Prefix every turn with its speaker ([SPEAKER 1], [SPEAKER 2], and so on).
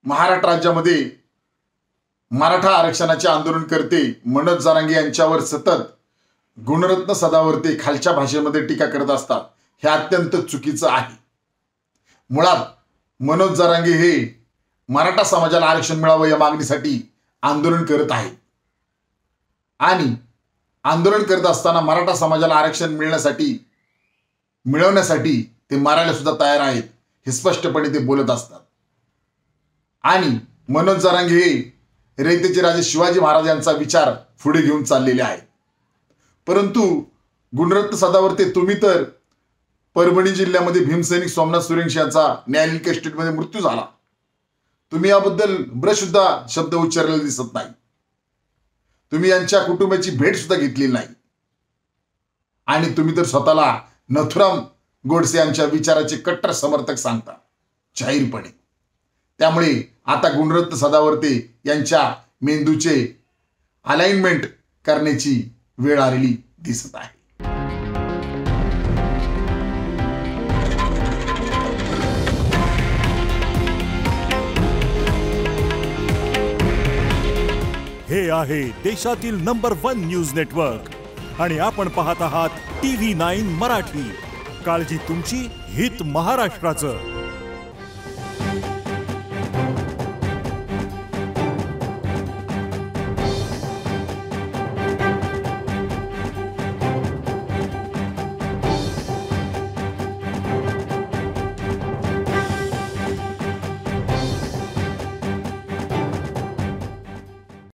[SPEAKER 1] महाराष्ट्र राज्यामध्ये मराठा आरक्षणाचे आंदोलनकर्ते मनोज जरांगे यांच्यावर सतत गुणरत्न सदावर्ते खालच्या भाषेमध्ये टीका करत असतात, हे अत्यंत चुकीचं आहे। मुळात मनोज जरांगे हे मराठा समाजाला आरक्षण मिळावं या मागणीसाठी आंदोलन करत आहेत आणि आंदोलन करत असताना मराठा समाजाला आरक्षण मिळवण्यासाठी ते मारायला सुद्धा तयार आहेत, हे स्पष्टपणे ते बोलत असतात। आणि मनोज जरांगे हे रयतेचे राजे शिवाजी महाराज यांचा विचार पुढे घेऊन चाललेले आहेत। परंतु गुणरत्न सदावर्ते, तुम्ही तर परभणी जिल्ह्यामध्ये भीमसैनिक सोमनाथ सूर्यवंशी यांचा न्यायालयीन कस्टडीमध्ये मृत्यू झाला, तुम्ही याबद्दल ब्रशुद्धा शब्द उच्चारलेला दिसत नाही। तुम्ही यांच्या कुटुंबाची भेट सुद्धा घेतलेली नाही आणि तुम्ही तर स्वतःला नथुराम गोडसे यांच्या विचाराचे कट्टर समर्थक सांगता जाहीरपणे। त्यामुळे आता गुणरत्न सदावर्ते यांच्या मेंदूचे अलाइनमेंट करण्याची वेळ आलेली दिसत आहे।
[SPEAKER 2] हे आहे देशातील नंबर 1 न्यूज नेटवर्क आणि आपण पाहत आहात TV9 मराठी। काळजी तुमची, हित महाराष्ट्राचं।